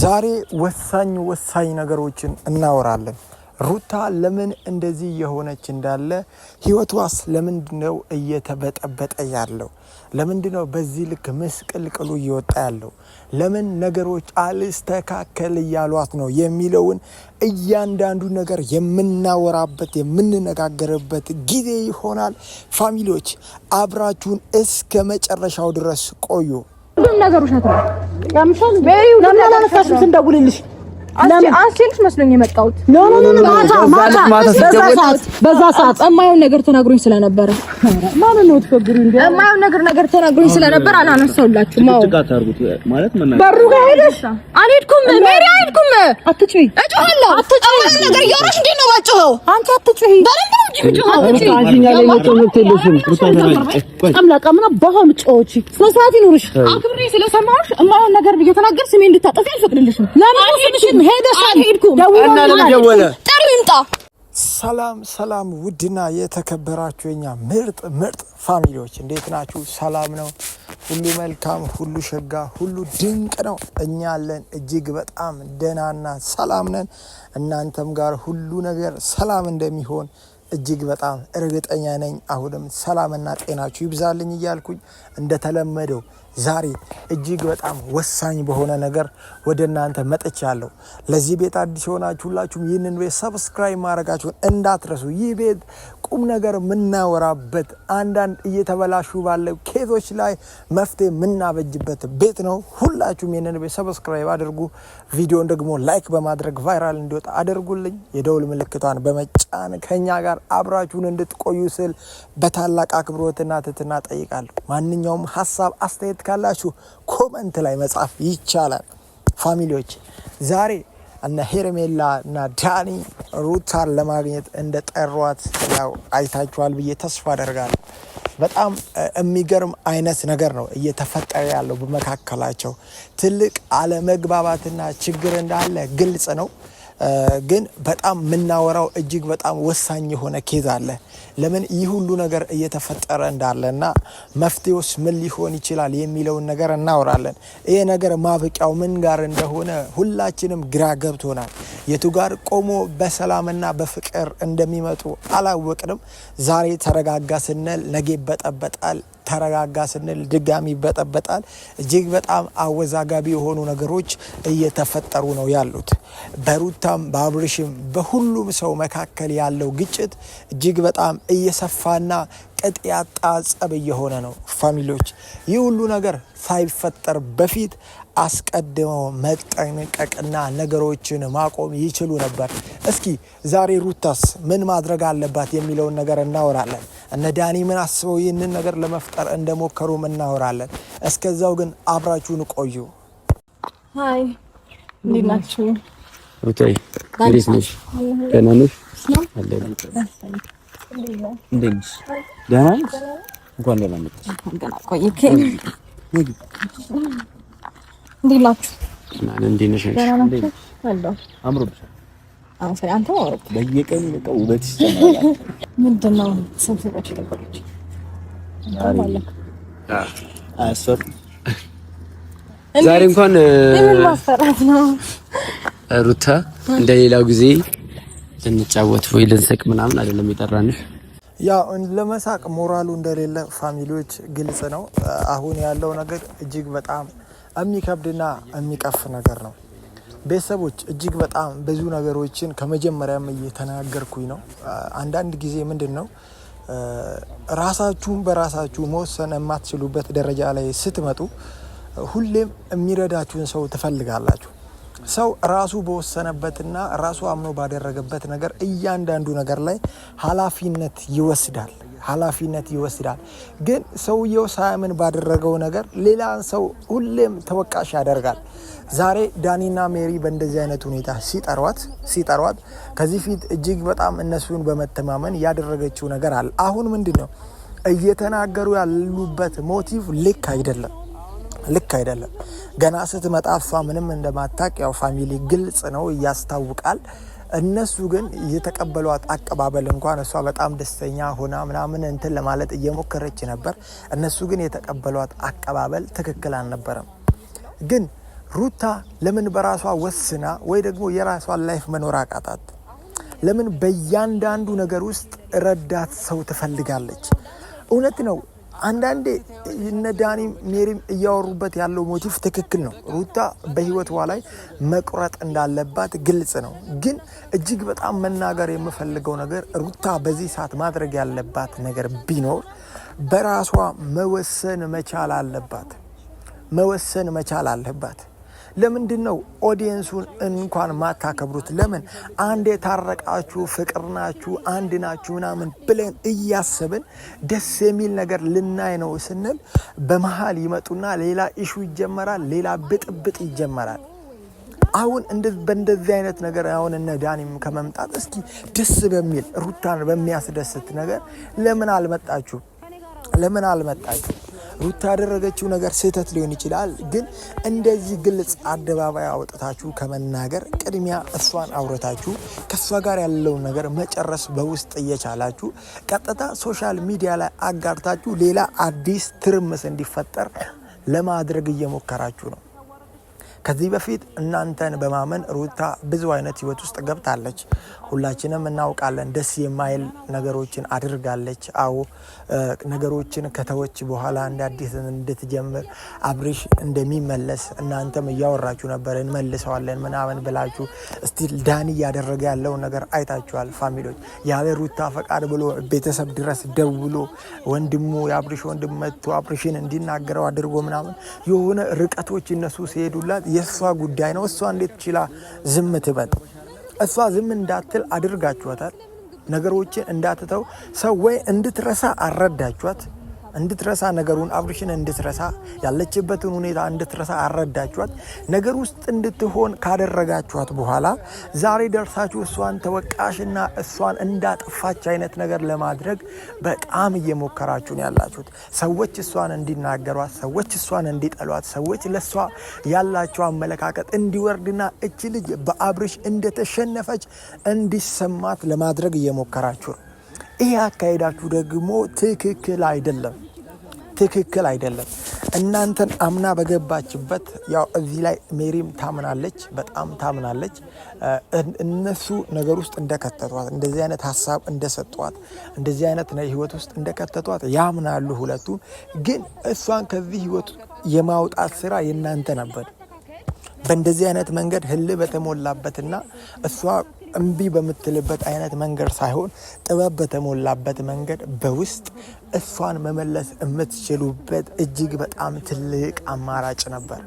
ዛሬ ወሳኝ ነገሮችን እናወራለን። ሩታ ለምን እንደዚህ የሆነች እንዳለ ህይወቷስ ለምንድነው እየተበጠበጠ ያለው? ለምንድነው በዚህ ልክ መስቀልቅሉ እየወጣ ያለው? ለምን ነገሮች አልስተካከል እያሏት ነው የሚለውን እያንዳንዱ ነገር የምናወራበት የምንነጋገርበት ጊዜ ይሆናል። ፋሚሊዎች አብራችሁን እስከ መጨረሻው ድረስ ቆዩ። ሁሉም ነገሮች ናቸው ያምሻል። ለምን አላነሳሽም ስንደውልልሽ? አንቺልሽ መስሎኝ የመጣሁት በዛ ሰዓት የማየውን ነገር ተናግሮኝ ስለነበረ ማለት ነው ትፈግሩ እንዴ? የማየውን ነገር ተናግሮኝ ስለነበረ አላነሳሁላችሁም። በሩ ጋር ሄደሽ አልሄድኩም። ሜሪ አልሄድኩም። አትጩይ። እጮሃለሁ። አትጩይ ነገር እያወራሽ እንዴት ነው ባጭኸው? አንቺ አትጩይ። በደንብ ነው እንጂ እጮሃለሁ። አጂኛ ላይ መጥተው የለሽም። አምላክ አምና በሆም ጮቺ ስለሰዓት ይኑርሽ። አክብሬ ስለሰማሁሽ የማየውን ነገር እየተናገር ስሜ እንድታጠፊ አልፈቅድልሽም። ለምን ሄደሻል? ደውሎ ጠሩ ይምጣ። ሰላም ውድና የተከበራችሁ የኛ ምርጥ ፋሚሊዎች እንዴት ናችሁ? ሰላም ነው? ሁሉ መልካም፣ ሁሉ ሸጋ፣ ሁሉ ድንቅ ነው። እኛ አለን እጅግ በጣም ደህናና ሰላም ነን። እናንተም ጋር ሁሉ ነገር ሰላም እንደሚሆን እጅግ በጣም እርግጠኛ ነኝ። አሁንም ሰላምና ጤናችሁ ይብዛልኝ እያልኩኝ እንደተለመደው ዛሬ እጅግ በጣም ወሳኝ በሆነ ነገር ወደ እናንተ መጥቻለሁ። ለዚህ ቤት አዲስ ሆናችሁ ሁላችሁም ይህንን ቤት ሰብስክራይብ ማድረጋችሁን እንዳትረሱ። ይህ ቤት ቁም ነገር የምናወራበት አንዳንድ እየተበላሹ ባለው ኬዞች ላይ መፍትሄ የምናበጅበት ቤት ነው። ሁላችሁም ይህንን ቤት ሰብስክራይብ አድርጉ። ቪዲዮን ደግሞ ላይክ በማድረግ ቫይራል እንዲወጣ አድርጉልኝ። የደውል ምልክቷን በመጫን ከኛ ጋር አብራችሁን እንድትቆዩ ስል በታላቅ አክብሮትና ትህትና ጠይቃለሁ። ማንኛውም ሀሳብ አስተያየት ካላችሁ ኮመንት ላይ መጻፍ ይቻላል። ፋሚሊዎች ዛሬ እነ ሄርሜላ እና ዳኒ ሩታን ለማግኘት እንደጠሯት ያው አይታችኋል ብዬ ተስፋ አደርጋለሁ። በጣም የሚገርም አይነት ነገር ነው እየተፈጠረ ያለው በመካከላቸው። ትልቅ አለመግባባትና ችግር እንዳለ ግልጽ ነው። ግን በጣም የምናወራው እጅግ በጣም ወሳኝ የሆነ ኬዝ አለ። ለምን ይህ ሁሉ ነገር እየተፈጠረ እንዳለና መፍትሄውስ ምን ሊሆን ይችላል የሚለውን ነገር እናወራለን። ይሄ ነገር ማብቂያው ምን ጋር እንደሆነ ሁላችንም ግራ ገብቶናል። የቱ ጋር ቆሞ በሰላምና በፍቅር እንደሚመጡ አላወቅንም። ዛሬ ተረጋጋ ስንል ነገ ይበጠበጣል፣ ተረጋጋ ስንል ድጋሚ ይበጠበጣል። እጅግ በጣም አወዛጋቢ የሆኑ ነገሮች እየተፈጠሩ ነው ያሉት። በሩታም በአብርሽም በሁሉም ሰው መካከል ያለው ግጭት እጅግ በጣም እየሰፋና ቅጥ ያጣ ጸብ እየሆነ ነው። ፋሚሊዎች ይህ ሁሉ ነገር ሳይፈጠር በፊት አስቀድመው መጠንቀቅና ነገሮችን ማቆም ይችሉ ነበር። እስኪ ዛሬ ሩታስ ምን ማድረግ አለባት የሚለውን ነገር እናወራለን። እነ ዳኒ ምን አስበው ይህንን ነገር ለመፍጠር እንደሞከሩም እናወራለን። እስከዛው ግን አብራችሁን ቆዩ። ሃይ እንዴት ናችሁ? ሩታይ እንዴት ነሽ? ደህና ነሽ? ደህና ነሽ? እንኳን ደህና መጣሽ። እንዴት ናችሁ? እንዴት ነሽ? አምሮብሻል። አንተ በየቀኑ በቃ ውበት ይሰማል። ምንድን ነው ሰንፈሮች ነገሮች ዛሬ እንኳን ምን ማስፈራት ነው? ሩታ እንደሌላው ጊዜ ልንጫወት ወይ ልንስቅ ምናምን አይደለም የጠራንሽ። ያው ለመሳቅ ሞራሉ እንደሌለ ፋሚሊዎች ግልጽ ነው። አሁን ያለው ነገር እጅግ በጣም የሚከብድና የሚቀፍ ነገር ነው። ቤተሰቦች እጅግ በጣም ብዙ ነገሮችን ከመጀመሪያም እየተናገርኩኝ ነው። አንዳንድ ጊዜ ምንድነው ራሳችሁን በራሳችሁ መወሰን የማትችሉበት ደረጃ ላይ ስትመጡ ሁሌም የሚረዳችሁን ሰው ትፈልጋላችሁ። ሰው ራሱ በወሰነበትና ራሱ አምኖ ባደረገበት ነገር እያንዳንዱ ነገር ላይ ኃላፊነት ይወስዳል። ግን ሰውየው ሳያምን ባደረገው ነገር ሌላ ሰው ሁሌም ተወቃሽ ያደርጋል። ዛሬ ዳኒና ሜሪ በእንደዚህ አይነት ሁኔታ ሲጠሯት ከዚህ ፊት እጅግ በጣም እነሱን በመተማመን ያደረገችው ነገር አለ። አሁን ምንድነው እየተናገሩ ያሉበት ሞቲቭ ልክ አይደለም። ገና ስትመጣ እሷ ምንም እንደማታቅ ያው ፋሚሊ ግልጽ ነው ያስታውቃል። እነሱ ግን የተቀበሏት አቀባበል እንኳን እሷ በጣም ደስተኛ ሆና ምናምን እንትን ለማለት እየሞከረች ነበር። እነሱ ግን የተቀበሏት አቀባበል ትክክል አልነበረም። ግን ሩታ ለምን በራሷ ወስና ወይ ደግሞ የራሷን ላይፍ መኖር አቃታት? ለምን በእያንዳንዱ ነገር ውስጥ ረዳት ሰው ትፈልጋለች? እውነት ነው። አንዳንዴ እነ ዳኒም ሜሪም እያወሩበት ያለው ሞቲቭ ትክክል ነው። ሩታ በህይወቷ ላይ መቁረጥ እንዳለባት ግልጽ ነው። ግን እጅግ በጣም መናገር የምፈልገው ነገር ሩታ በዚህ ሰዓት ማድረግ ያለባት ነገር ቢኖር በራሷ መወሰን መቻል አለባት። መወሰን መቻል አለባት። ለምንድን ነው ኦዲየንሱን እንኳን ማታከብሩት? ለምን አንድ የታረቃችሁ ፍቅር ናችሁ አንድ ናችሁ ምናምን ብለን እያሰብን ደስ የሚል ነገር ልናይ ነው ስንል በመሃል ይመጡና ሌላ ኢሹ ይጀመራል፣ ሌላ ብጥብጥ ይጀመራል። አሁን በእንደዚህ አይነት ነገር አሁን እነ ዳኒም ከመምጣት እስኪ ደስ በሚል ሩታን በሚያስደስት ነገር ለምን አልመጣችሁ? ለምን አልመጣችሁ? ሩታ ያደረገችው ነገር ስህተት ሊሆን ይችላል። ግን እንደዚህ ግልጽ አደባባይ አውጥታችሁ ከመናገር ቅድሚያ እሷን አውርታችሁ ከእሷ ጋር ያለውን ነገር መጨረስ በውስጥ እየቻላችሁ ቀጥታ ሶሻል ሚዲያ ላይ አጋርታችሁ ሌላ አዲስ ትርምስ እንዲፈጠር ለማድረግ እየሞከራችሁ ነው። ከዚህ በፊት እናንተን በማመን ሩታ ብዙ አይነት ህይወት ውስጥ ገብታለች። ሁላችንም እናውቃለን። ደስ የማይል ነገሮችን አድርጋለች። አዎ ነገሮችን ከተወች በኋላ እንደ አዲስ እንድትጀምር አብርሽ እንደሚመለስ እናንተም እያወራችሁ ነበር። እንመልሰዋለን ምናምን ብላችሁ እስቲል ዳኒ እያደረገ ያለው ነገር አይታችኋል። ፋሚሊዎች ያለ ሩታ ፈቃድ ብሎ ቤተሰብ ድረስ ደውሎ ወንድሙ የአብርሽ ወንድም መጥቶ አብርሽን እንዲናገረው አድርጎ ምናምን የሆነ ርቀቶች እነሱ ሲሄዱላት የእሷ ጉዳይ ነው። እሷ እንዴት ችላ ዝም ትበል? እሷ ዝም እንዳትል አድርጋችኋታል። ነገሮችን እንዳትተው ሰው ወይ እንድትረሳ አረዳችኋት። እንድትረሳ ነገሩን አብርሽን እንድትረሳ ያለችበትን ሁኔታ እንድትረሳ አረዳችኋት። ነገር ውስጥ እንድትሆን ካደረጋችኋት በኋላ ዛሬ ደርሳችሁ እሷን ተወቃሽና እሷን እንዳጠፋች አይነት ነገር ለማድረግ በጣም እየሞከራችሁ ነው ያላችሁት። ሰዎች እሷን እንዲናገሯት፣ ሰዎች እሷን እንዲጠሏት፣ ሰዎች ለሷ ያላቸው አመለካከት እንዲወርድና እቺ ልጅ በአብርሽ እንደተሸነፈች እንዲሰማት ለማድረግ እየሞከራችሁ ነው። ይህ አካሄዳችሁ ደግሞ ትክክል አይደለም። ትክክል አይደለም። እናንተን አምና በገባችበት ያው እዚህ ላይ ሜሪም ታምናለች፣ በጣም ታምናለች። እነሱ ነገር ውስጥ እንደከተቷት፣ እንደዚህ አይነት ሀሳብ እንደሰጧት፣ እንደዚህ አይነት ህይወት ውስጥ እንደከተቷት ያምናሉ ሁለቱም። ግን እሷን ከዚህ ህይወት የማውጣት ስራ የናንተ ነበር። በእንደዚህ አይነት መንገድ ህል በተሞላበትና እሷ እምቢ በምትልበት አይነት መንገድ ሳይሆን ጥበብ በተሞላበት መንገድ በውስጥ እሷን መመለስ የምትችሉበት እጅግ በጣም ትልቅ አማራጭ ነበር።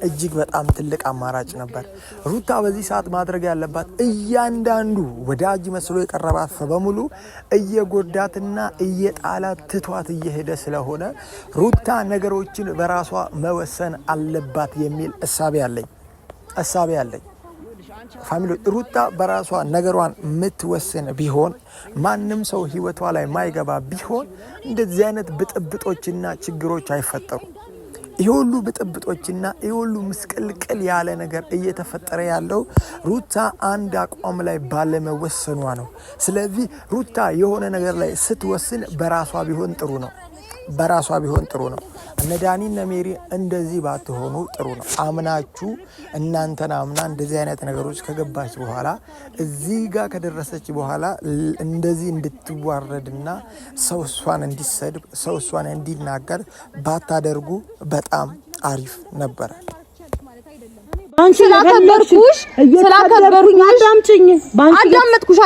እጅግ በጣም ትልቅ አማራጭ ነበር። ሩታ በዚህ ሰዓት ማድረግ ያለባት እያንዳንዱ ወዳጅ መስሎ የቀረባት ሰው በሙሉ እየጎዳትና እየጣላት ትቷት እየሄደ ስለሆነ ሩታ ነገሮችን በራሷ መወሰን አለባት የሚል እሳቤ አለኝ። ፋሚሊ ሩታ በራሷ ነገሯን የምትወስን ቢሆን ማንም ሰው ህይወቷ ላይ ማይገባ ቢሆን እንደዚህ አይነት ብጥብጦችና ችግሮች አይፈጠሩም። ይሁሉ ብጥብጦችና ይሁሉ ምስቅልቅል ያለ ነገር እየተፈጠረ ያለው ሩታ አንድ አቋም ላይ ባለመወሰኗ ነው። ስለዚህ ሩታ የሆነ ነገር ላይ ስትወስን በራሷ ቢሆን ጥሩ ነው። እነ ዳኒ እነ ሜሪ እንደዚህ ባትሆኑ ጥሩ ነው። አምናችሁ እናንተን አምና እንደዚህ አይነት ነገሮች ከገባች በኋላ እዚህ ጋር ከደረሰች በኋላ እንደዚህ እንድትዋረድና ሰው እሷን እንዲሰድብ ሰው እሷን እንዲናገር ባታደርጉ በጣም አሪፍ ነበረ። አንቺ ስላከበርኩሽ አዳምጪኝ።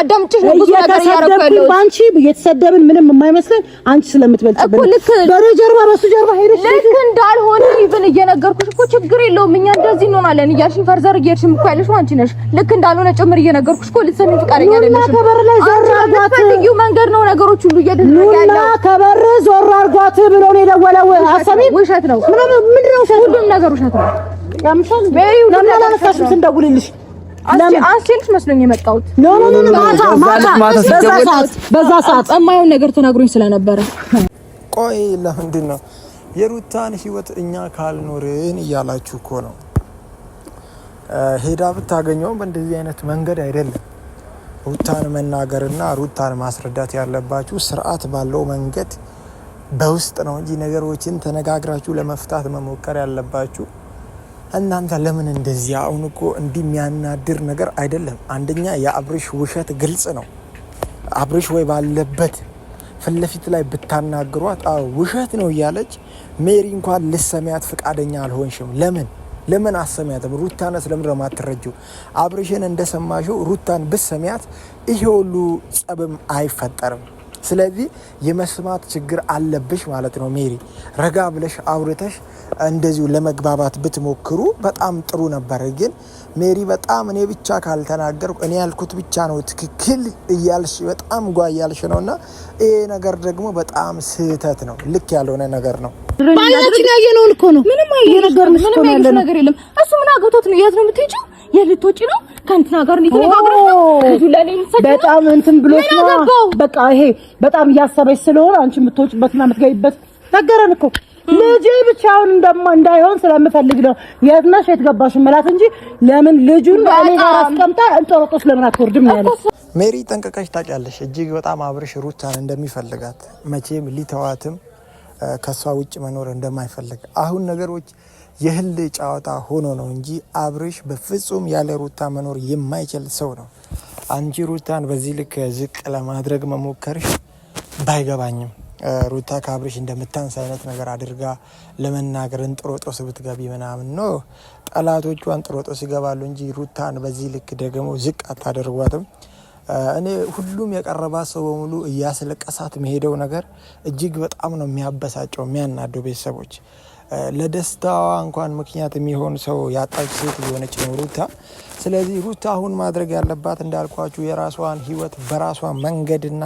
አዳምጥሽ ነው ብዙ ነገር ያረከለው። አንቺ እየተሰደብን ምንም የማይመስለን አንቺ ስለምትበልጥብን በጀርባ በሱ ጀርባ ሄደሽ ልክ እንዳልሆነ ይብን እየነገርኩሽ እኮ ችግር የለውም እኛ እንደዚህ እንሆናለን እያልሽኝ ፈርዘር እየሄድሽም እኮ ያለሽው አንቺ ነሽ። ልክ እንዳልሆነ ጭምር እየነገርኩሽ እኮ ልትሰሚኝ ፍቃደኛ አይደለሽም። ከበር ላይ ዞር አርጓት በልዩ መንገድ ነው ነገሮች ሁሉ እየደረገ ያለው። ከበር ዞር አርጓት ብሎ ነው የደወለው። አሰሚ ውሸት ነው። ምንድነው ውሸት? ሁሉም ነገር ውሸት ነው። ያምሻል ሜሪው ለማላነሳሽም ስንደውልልሽ አንቺልሽ መስሎኝ የመጣሁት በዛ ሰዓት የማይሆን ነገር ተናግሮኝ ስለነበረ። ቆይ ለምንድን ነው የሩታን ህይወት እኛ ካልኖርን እያላችሁ እኮ ነው። ሄዳ ብታገኘው በእንደዚህ አይነት መንገድ አይደለም። ሩታን መናገርና ሩታን ማስረዳት ያለባችሁ ስርዓት ባለው መንገድ በውስጥ ነው እንጂ ነገሮችን ተነጋግራችሁ ለመፍታት መሞከር ያለባችሁ እናንተ ለምን እንደዚህ አሁን እኮ እንደሚያናድር ነገር አይደለም። አንደኛ የአብርሽ ውሸት ግልጽ ነው። አብርሽ ወይ ባለበት ፍለፊት ላይ ብታናግሯት ውሸት ነው እያለች ሜሪ እንኳን ልሰሚያት ፍቃደኛ አልሆንሽም። ለምን አሰሚያትም? ሩታንስ ለምን ማትረጂው? አብርሽን እንደሰማሽው ሩታን ብሰሚያት ይሄ ሁሉ ጸብም አይፈጠርም። ስለዚህ የመስማት ችግር አለብሽ ማለት ነው ሜሪ። ረጋ ብለሽ አውርተሽ እንደዚሁ ለመግባባት ብትሞክሩ በጣም ጥሩ ነበር። ግን ሜሪ በጣም እኔ ብቻ ካልተናገርኩ እኔ ያልኩት ብቻ ነው ትክክል እያልሽ በጣም ጓያልሽ ነውና ይሄ ነገር ደግሞ በጣም ስህተት ነው፣ ልክ ያልሆነ ነገር ነው። ባያችን ያየነውን እኮ ነው። ምንም ነገር የለም። እሱ ምን አግብቶት ነው? የት ነው የምትሄጂው? የልትወጪ ነው? ከእንትና ጋር እንተነጋግረን ነው በጣም እንትን ብሎሽ ነው። በቃ ይሄ በጣም እያሰበች ስለሆነ አንቺ የምትወጪበትና የምትገቢበት ነገረን እኮ ልጅ ብቻውን እንዳይሆን ስለምፈልግ ነው። የት ነሽ የት ገባሽ መላት እንጂ ለምን ልጁን እኔ ጋር አስቀምጣ እንጦሮጦስ ለምን አትወርድም ያለ ሜሪ ጠንቀቀሽ ታውቂያለሽ። እጅግ በጣም አብርሽ ሩታን እንደሚፈልጋት መቼም ሊተዋትም ከሷ ውጭ መኖር እንደማይፈልግ አሁን ነገሮች የህል ጨዋታ ሆኖ ነው እንጂ አብርሽ በፍጹም ያለ ሩታ መኖር የማይችል ሰው ነው። አንቺ ሩታን በዚህ ልክ ዝቅ ለማድረግ መሞከርሽ ባይገባኝም ሩታ ከአብርሽ እንደምታንስ አይነት ነገር አድርጋ ለመናገር እንጥሮጦስ ብትገቢ ምናምን ነው። ጠላቶቿ እንጥሮጦስ ይገባሉ እንጂ ሩታን በዚህ ልክ ደግሞ ዝቅ አታደርጓትም። እኔ ሁሉም የቀረባት ሰው በሙሉ እያስለቀሳት መሄደው ነገር እጅግ በጣም ነው የሚያበሳጨው የሚያናደው። ቤተሰቦች ለደስታዋ እንኳን ምክንያት የሚሆን ሰው ያጣች ሴት የሆነች ነው ሩታ። ስለዚህ ሩታ አሁን ማድረግ ያለባት እንዳልኳችሁ የራሷን ህይወት በራሷ መንገድና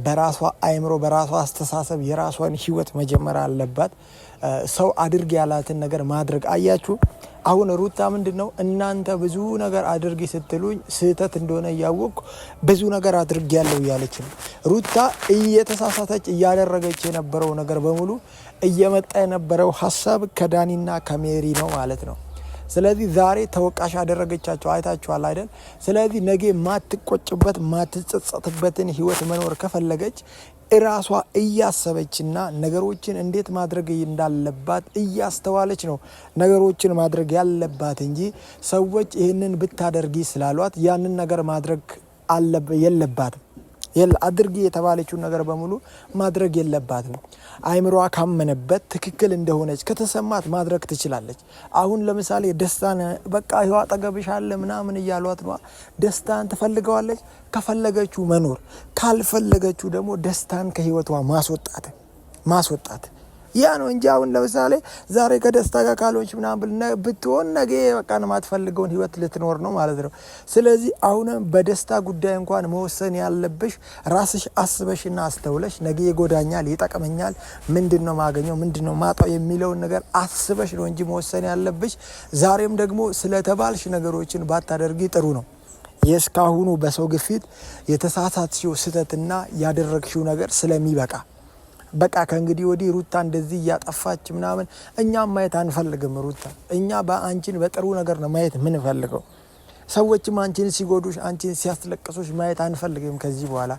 በራሷ አይምሮ በራሷ አስተሳሰብ የራሷን ህይወት መጀመር አለባት። ሰው አድርግ ያላትን ነገር ማድረግ አያችሁ። አሁን ሩታ ምንድነው እናንተ ብዙ ነገር አድርጊ ስትሉኝ ስህተት እንደሆነ እያወቅኩ ብዙ ነገር አድርጊ ያለው እያለች ነው ሩታ። እየተሳሳተች እያደረገች የነበረው ነገር በሙሉ እየመጣ የነበረው ሀሳብ ከዳኒና ከሜሪ ነው ማለት ነው። ስለዚህ ዛሬ ተወቃሽ አደረገቻቸው አይታችኋል አይደል? ስለዚህ ነገ ማትቆጭበት ማትጸጸትበትን ህይወት መኖር ከፈለገች እራሷ እያሰበችና ነገሮችን እንዴት ማድረግ እንዳለባት እያስተዋለች ነው ነገሮችን ማድረግ ያለባት እንጂ ሰዎች ይህንን ብታደርጊ ስላሏት ያንን ነገር ማድረግ የለባትም። አድርጊ የተባለችውን ነገር በሙሉ ማድረግ የለባትም። አይምሮዋ ካመነበት ትክክል እንደሆነች ከተሰማት ማድረግ ትችላለች። አሁን ለምሳሌ ደስታን በቃ ይኸው አጠገብሽ አለ ምናምን እያሏት ነው። ደስታን ትፈልገዋለች። ከፈለገችው መኖር፣ ካልፈለገችው ደግሞ ደስታን ከህይወቷ ማስወጣት ያ ነው እንጂ አሁን ለምሳሌ ዛሬ ከደስታ ጋር ካልሆንሽ ምናምን ብትሆን ነገ በቃ የማትፈልገውን ህይወት ልትኖር ነው ማለት ነው። ስለዚህ አሁንም በደስታ ጉዳይ እንኳን መወሰን ያለብሽ ራስሽ አስበሽና አስተውለሽ ነገ ይጎዳኛል፣ ይጠቅመኛል፣ ምንድነው ማገኘው፣ ምንድነው ማጣው የሚለውን ነገር አስበሽ ነው እንጂ መወሰን ያለብሽ። ዛሬም ደግሞ ስለተባልሽ ነገሮችን ባታደርጊ ጥሩ ነው። የስካሁኑ በሰው ግፊት የተሳሳትሽው ስህተትና ያደረግሽው ነገር ስለሚበቃ በቃ ከእንግዲህ ወዲህ ሩታ እንደዚህ እያጠፋች ምናምን እኛም ማየት አንፈልግም። ሩታ እኛ በአንቺን በጥሩ ነገር ነው ማየት ምን ፈልገው። ሰዎችም አንቺን ሲጎዱሽ አንቺን ሲያስለቅሱሽ ማየት አንፈልግም። ከዚህ በኋላ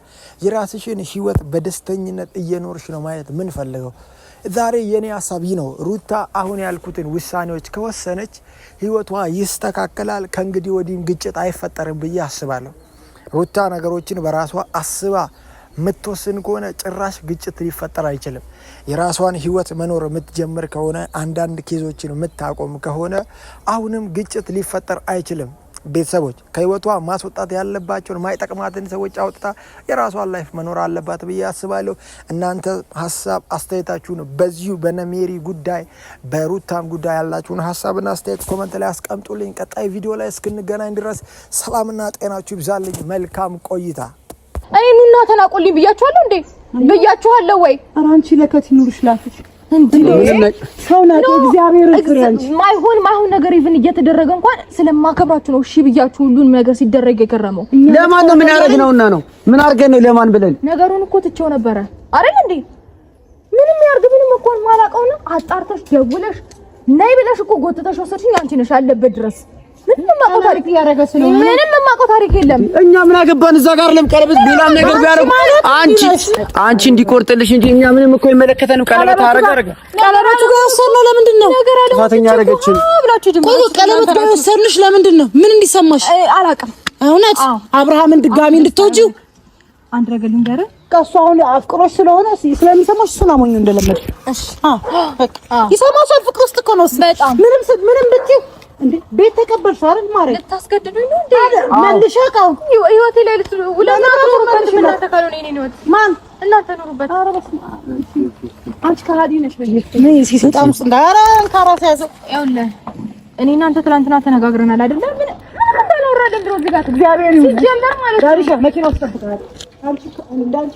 የራስሽን ህይወት በደስተኝነት እየኖርሽ ነው ማየት ምን ፈልገው። ዛሬ የኔ ሐሳብ ነው ሩታ አሁን ያልኩትን ውሳኔዎች ከወሰነች ህይወቷ ይስተካከላል። ከእንግዲህ ወዲህም ግጭት አይፈጠርም ብዬ አስባለሁ። ሩታ ነገሮችን በራሷ አስባ ምትወስን ከሆነ ጭራሽ ግጭት ሊፈጠር አይችልም። የራሷን ህይወት መኖር የምትጀምር ከሆነ አንዳንድ ኬዞችን የምታቆም ከሆነ አሁንም ግጭት ሊፈጠር አይችልም። ቤተሰቦች ከህይወቷ ማስወጣት ያለባቸውን ማይጠቅማትን ሰዎች አውጥታ የራሷን ላይፍ መኖር አለባት ብዬ አስባለሁ። እናንተ ሀሳብ አስተያየታችሁን በዚሁ በነሜሪ ጉዳይ በሩታም ጉዳይ ያላችሁን ሀሳብና አስተያየት ኮመንት ላይ አስቀምጡልኝ። ቀጣይ ቪዲዮ ላይ እስክንገናኝ ድረስ ሰላምና ጤናችሁ ይብዛልኝ። መልካም ቆይታ። እኔ ኑና ተናቆልኝ ብያችኋለሁ እንዴ? ብያችኋለሁ ወይ? ኧረ አንቺ ለከት ይኑርሽ ላፍሽ እንዴ ሰው ናት። እግዚአብሔር ይክራንቺ ማይሆን ነገር ኢቭን እየተደረገ እንኳን ስለማከብራችሁ ነው እሺ ብያችሁ ሁሉን ነገር ሲደረግ የከረመው። ለማን ነው ምን ያደርግነውና ነው? ምን አድርገን ነው ለማን ብለን ነገሩን እኮ ትቼው ነበረ አይደል እንዴ? ምንም ያርግ ምንም እኮ ማላቀውና አጣርተሽ ደውለሽ ነይ ብለሽ እኮ ጎትተሽ ወሰድሽኝ አንቺ ነሽ ያለበት ድረስ ምንም ማቆ ታሪክ ያረጋስ ነው ምንም የምናውቀው ታሪክ የለም። እኛ ምን አገባን? እዛ ጋር ቀለበት ሌላም ነገር ቢያደርጉ አንቺ እንዲቆርጥልሽ እንጂ እኛ ምንም እኮ ይመለከተንም። ቀለበት አረጋ ቀለበቱ ጋር ወሰድነው ለምንድን ነው? ጥፋተኛ አደረገችን። ቆይ ቀለበት ጋር ወሰድንሽ ለምንድን ነው? ምን እንዲሰማሽ? አላውቅም። እውነት አብርሃምን ድጋሚ እንድትወጂው አንድ ነገር ልንገርህ። ከእሱ አሁን አፍቅሮሽ ስለሆነ ስለሚሰማሽ እሱን አሞኙ እንደለመድሽ። እሺ ይሰማሻል። ፍቅር ውስጥ እኮ ነው በጣም ምንም ብትይ እንዴ ቤት ተቀበልሽ አይደል? ማረኝ ልታስገድዱኝ ነው እንዴ? መልሻ ቃው ህይወቴ ላይ ማን እናንተ ኑሩበት። ኧረ በስመ አብ አንቺ ከሃዲ ነሽ። ምን ሲሰጣም እንዳራ ካራስ ያዘው። ይኸውልህ እኔ እናንተ ትናንትና ተነጋግረናል አይደል? ምን እንዳላወራ ደንድሮ ዝጋት እግዚአብሔር ይሁን ሲጀመር ማለት ነው። ዳሪሻ መኪና ውስጥ ተፈታለች። አንቺ እንዳንቺ